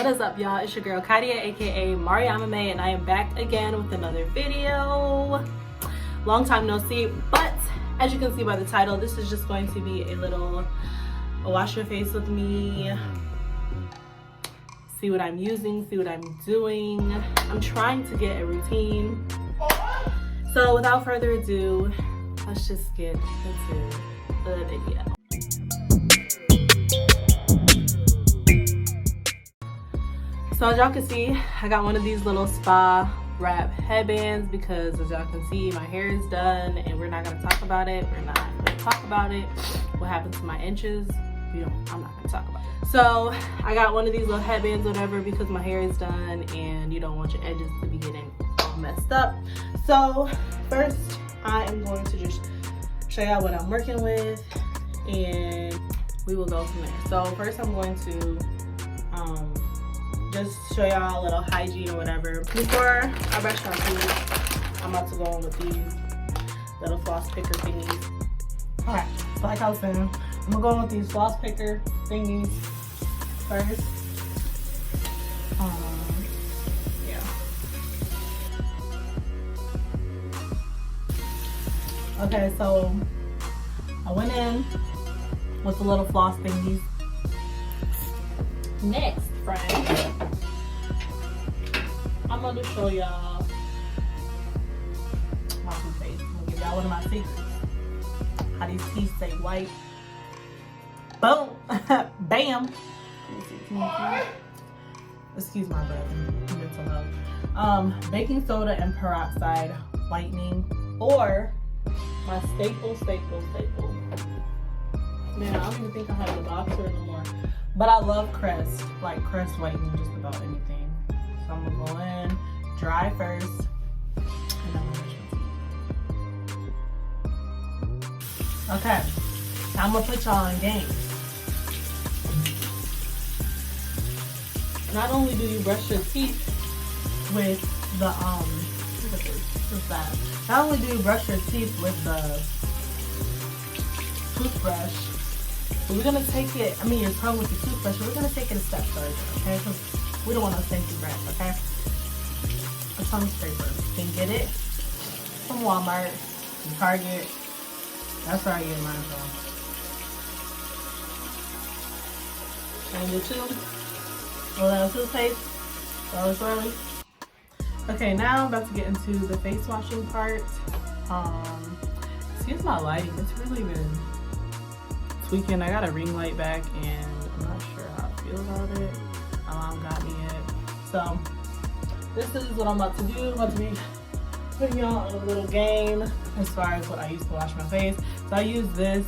What is up, y'all? It's your girl Katia, aka Mariama May, and I am back again with another video. Long time no see, but as you can see by the title, this is just going to be a little wash your face with me, see what I'm using, see what I'm doing. I'm trying to get a routine. So without further ado, let's just get into the video. So as y'all can see, I got one of these little spa wrap headbands because as y'all can see, my hair is done and we're not gonna talk about it. We're not gonna talk about it. What happened to my inches? I'm not gonna talk about it. So I got one of these little headbands, whatever, because my hair is done and you don't want your edges to be getting all messed up. So first, I am going to just show y'all what I'm working with and we will go from there. So first I'm going to just show y'all a little hygiene or whatever. Before I brush my teeth, I'm about to go in with these little floss picker thingies. Alright, so like I was saying, I'm gonna go in with these floss picker thingies first. Yeah. Okay, so I went in with the little floss thingies. Next, friends, I'm going to show y'all my toothpaste. I'm going to give y'all one of my secrets. How these teeth stay white. Boom. Bam. Let me see. Can you see? Excuse my breath. I'm mental health. Baking soda and peroxide whitening, or my staple. Man, I don't even think I have the boxer anymore. But I love Crest, like Crest whitening just about anything. So I'm gonna go in, dry first, and then I'm gonna brush my teeth. Okay, now I'm gonna put y'all in game. Not only do you brush your teeth with the Not only do you brush your teeth with the toothbrush, but we're gonna take it, your tongue with the toothbrush, we're gonna take it a step further, okay? Because we don't want no stinky breath, okay? A tongue scraper. You can get it from Walmart, from Target. That's where I get mine from. And the two, a little toothpaste, swirly. Okay, now I'm about to get into the face washing part. Excuse my lighting, it's really been tweaking. I got a ring light back and I'm not sure how I feel about it. My mom got me it. So this is what I'm about to do. I'm about to be putting y'all on a little game as far as what I used to wash my face. So I use this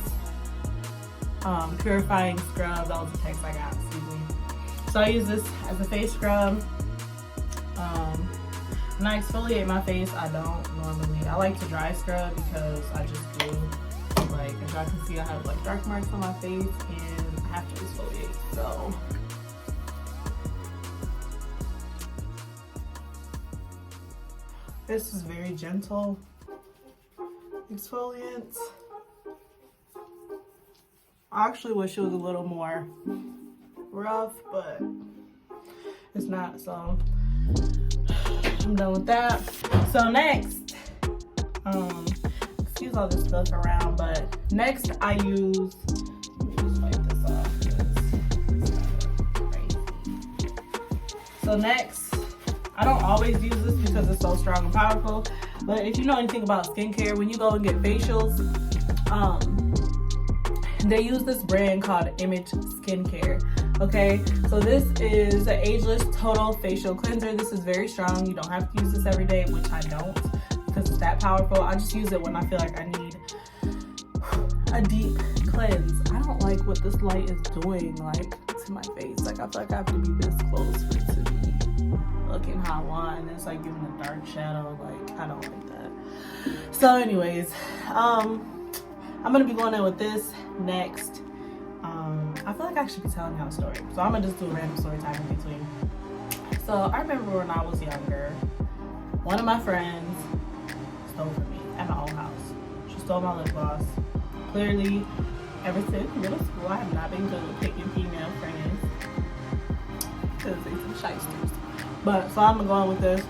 Purifying scrub. That was the text I got, excuse me. So I use this as a face scrub. When I exfoliate my face, I don't normally. I like to dry scrub because I just do. Like, as y'all can see, I have like dark marks on my face and I have to exfoliate. So this is very gentle exfoliant. I actually wish it was a little more rough, but it's not, so I'm done with that. So next, excuse all this stuff around, but next I use, let me just wipe this off. So next, I don't always use this because it's so strong and powerful, but if you know anything about skincare, when you go and get facials, they use this brand called Image Skincare. Okay, so this is an Ageless Total Facial Cleanser. This is very strong. You don't have to use this every day, which I don't because it's that powerful. I just use it when I feel like I need a deep cleanse. I don't like what this light is doing, like, to my face. Like, I feel like I have to be this close for it to be looking how I want, and it's like giving a dark shadow. Like, I don't like that. So anyways, I'm gonna be going in with this next. I feel like I should be telling y'all a story, so I'm gonna just do a random story time in between. So I remember when I was younger, one of my friends stole from me at my own house. She stole my lip gloss. Clearly, ever since middle school, I have not been good with picking female friends. because they some shysters. But so I'm gonna go in with this.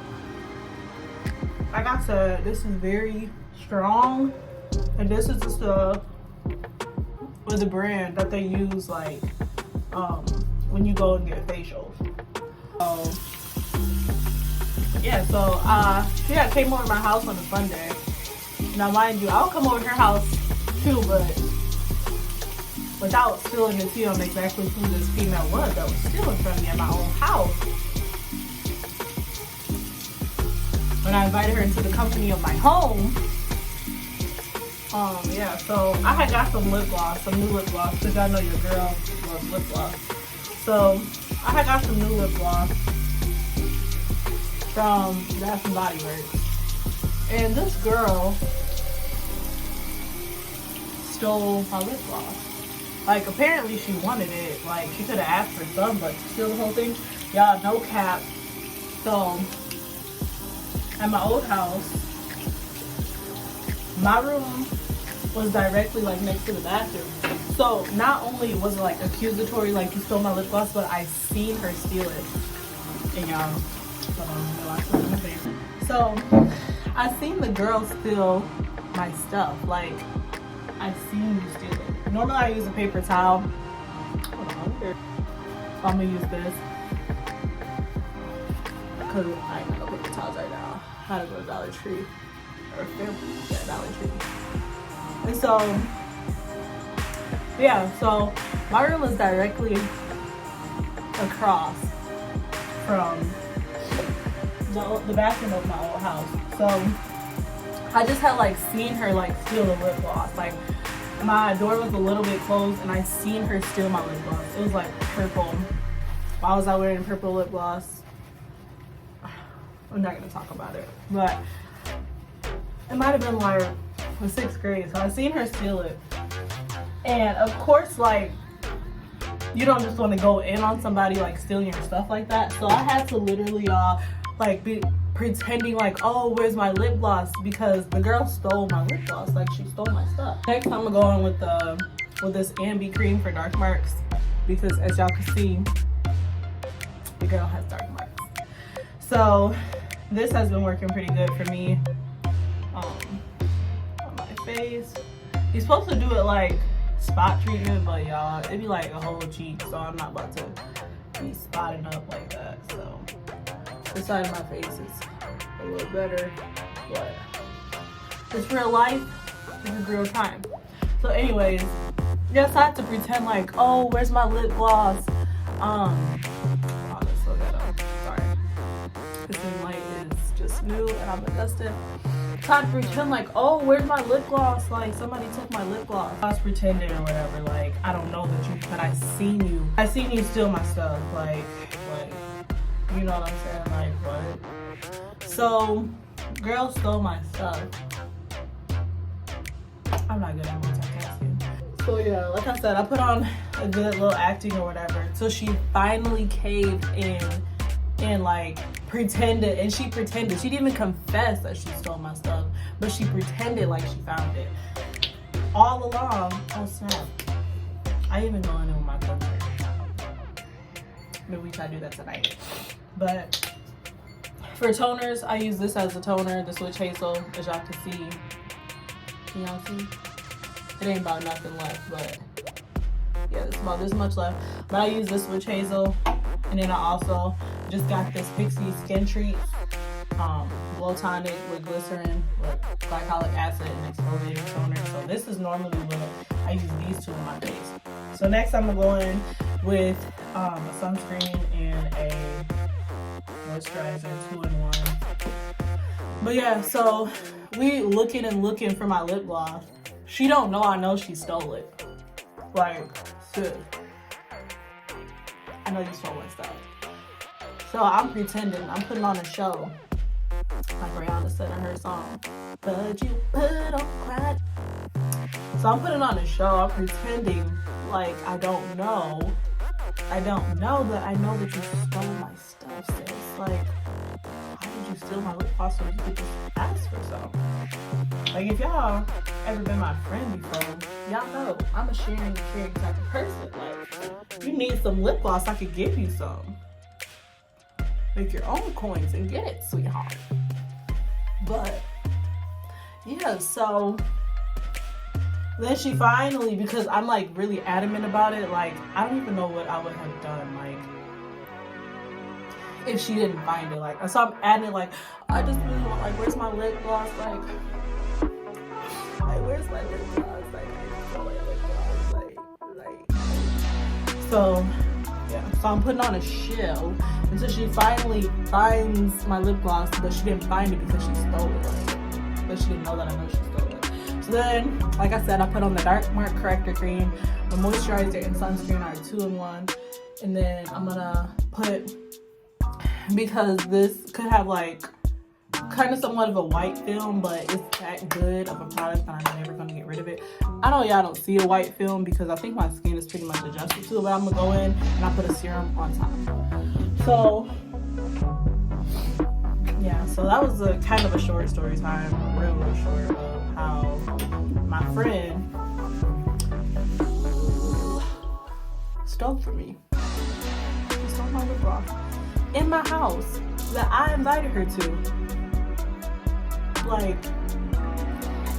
Like I said, this is very strong, and this is just the brand that they use like when you go and get facials. So yeah, so she had came over to my house on a Sunday. Now mind you, I'll come over to her house too, but without spilling the tea on exactly who this female was that was stealing from me at my own house. When I invited her into the company of my home, yeah, so I had got some lip gloss, some new lip gloss, because I know your girl loves lip gloss. So I had got some new lip gloss from Bath and Body Works. And this girl stole my lip gloss. Like, apparently she wanted it. Like, she could have asked for some, but to steal the whole thing, y'all, no cap. So, at my old house, my room was directly like next to the bathroom. So not only was it like accusatory, like you stole my lip gloss, but I seen her steal it. And y'all, so I seen the girl steal my stuff. Like, I seen you steal it. Normally I use a paper towel. Hold on, so I'm gonna use this because I ain't got no paper towels right now. I had to go to Dollar Tree or Dollar Tree. And so, yeah, so my room is directly across from the bathroom of my old house. So I just had like seen her like steal the lip gloss. Like, my door was a little bit closed and I seen her steal my lip gloss. It was like purple. Why was I wearing purple lip gloss? I'm not gonna talk about it, but it might have been like in 6th grade. So I seen her steal it, and of course, like, you don't just want to go in on somebody like stealing your stuff like that. So I had to literally like be pretending like, oh, where's my lip gloss, because the girl stole my lip gloss. Like, she stole my stuff. Next I'm gonna go on with this Ambi cream for dark marks, because as y'all can see, the girl has dark marks. So this has been working pretty good for me on my face. You're supposed to do it like spot treatment, but y'all, it'd be like a whole cheek, so I'm not about to be spotting up like that. So this side of my face is a little better, but it's real life, it's real time. So anyways, yes, I had to pretend like, oh, where's my lip gloss? This new light is just new and I'm adjusted. So I pretend like, oh, where's my lip gloss? Like, somebody took my lip gloss. I was pretending or whatever, like, I don't know that you, but I seen you steal my stuff. Like, you know what I'm saying? Like, what? So, girl stole my stuff. I'm not good at multitasking. So yeah, like I said, I put on a good little acting or whatever. So she finally caved in and like pretended, and she pretended. She didn't even confess that she stole my stuff, but she pretended like she found it. All along, oh snap. I even go in with my cleanser. Maybe we try to do that tonight. But for toners, I use this as a toner, the Switch Hazel, as y'all can see. Can y'all see? It ain't about nothing left, but yeah, it's about this much left. But I use this Switch Hazel, and then I also just got this Pixie Skin Treat glow tonic with glycerin, with glycolic acid, and exfoliating toner. So this is normally what I use these two on my face. So next I'm gonna go in with a sunscreen and a moisturizer, 2-in-1. But yeah, so we looking for my lip gloss. She don't know I know she stole it. Like, sis, I know you stole my stuff. So I'm pretending, I'm putting on a show. Like Rihanna said in her song, but you put on crack. So I'm putting on a show, I'm pretending like I don't know that I know that you stole my stuff, sis. Like, how did you steal my lip gloss when you could just ask for some? Like, if y'all ever been my friend before, y'all know I'm a sharing type of person. Like, you need some lip gloss, I could give you some. Make your own coins and get it, sweetheart. But yeah, so then she finally, because I'm like really adamant about it, like I don't even know what I would have done, like if she didn't find it. Like, so I'm adamant, like I just really want, like, where's my lip gloss? Like where's my lip gloss? Like, I just want my lip gloss. Like. So yeah, so I'm putting on a show until she finally finds my lip gloss, but she didn't find it because she stole it. Like, but she didn't know that I know she stole it. So then, like I said, I put on the dark mark corrector cream. The moisturizer and sunscreen are 2-in-1. And then I'm gonna put, because this could have like kind of somewhat of a white film, but it's that good of a product that I'm never gonna get rid of it. I know y'all don't see a white film because I think my skin is pretty much adjusted to it, but I'm gonna go in and I put a serum on top. So yeah, so that was a kind of a short story time, real short, of how my friend stole from me. She stole my lip gloss in my house that I invited her to. Like,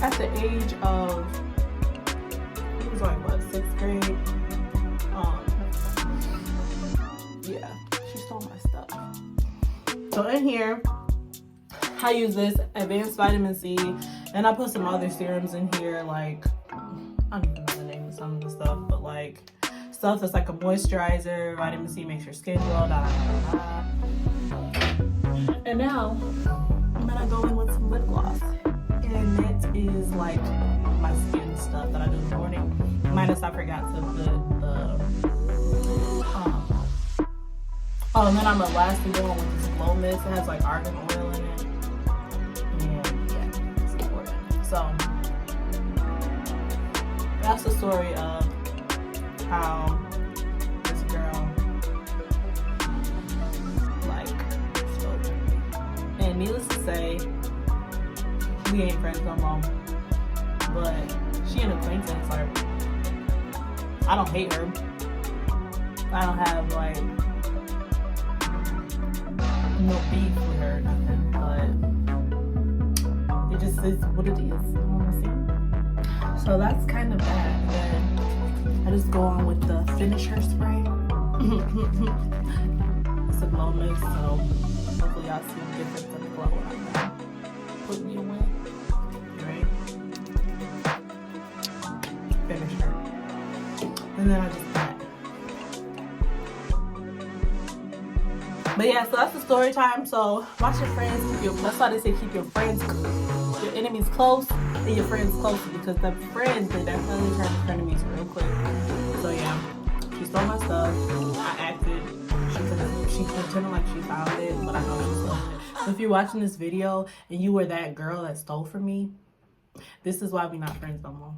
at the age of, it was like what, 6th grade? Yeah, she stole my stuff. So in here, I use this advanced vitamin C, and I put some other serums in here, like, I don't even know the name of some of the stuff, but like stuff that's like a moisturizer, vitamin C makes your skin glow, And now I'm gonna go in with some lip gloss, and it is like my skin stuff that I do in the morning. Minus I forgot to put the and then I'm lastly going with this glow mist. It has like argan oil in it, and yeah, it's important. So that's the story of how this girl like spoke to me. And needless to say, we ain't friends no more. But she an acquaintance. Like, I don't hate her. I don't have like no beef with her or nothing. But it just is what it is. You know what I'm saying? So that's kind of bad. And then I just go on with the finisher spray. It's a glow mist, so hopefully y'all see the difference in the glow when I'm putting you away. Right? Finisher. And then I just pat. But yeah, so that's the story time. So watch your friends. That's why they say keep your friends, your enemies close and your friends closer, because the friends, they definitely turn to enemies real quick. So yeah, she stole my stuff. I acted. She pretended like she found it, but I know she stole it. So if you're watching this video and you were that girl that stole from me, this is why we're not friends no more.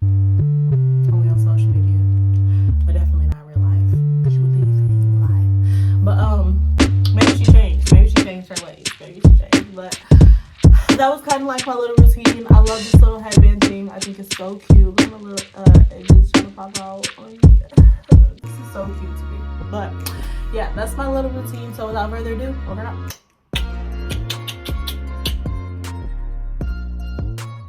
Only on social media, but definitely not real life. Because you would think you lie. But maybe she changed. Maybe she changed her ways. Maybe she changed. But that was kind of like my little routine. I love this little headband thing. I think it's so cute. Look at my little edges trying to pop out. Oh, yeah. This is so cute to me. But yeah, that's my little routine. So without further ado, over and out.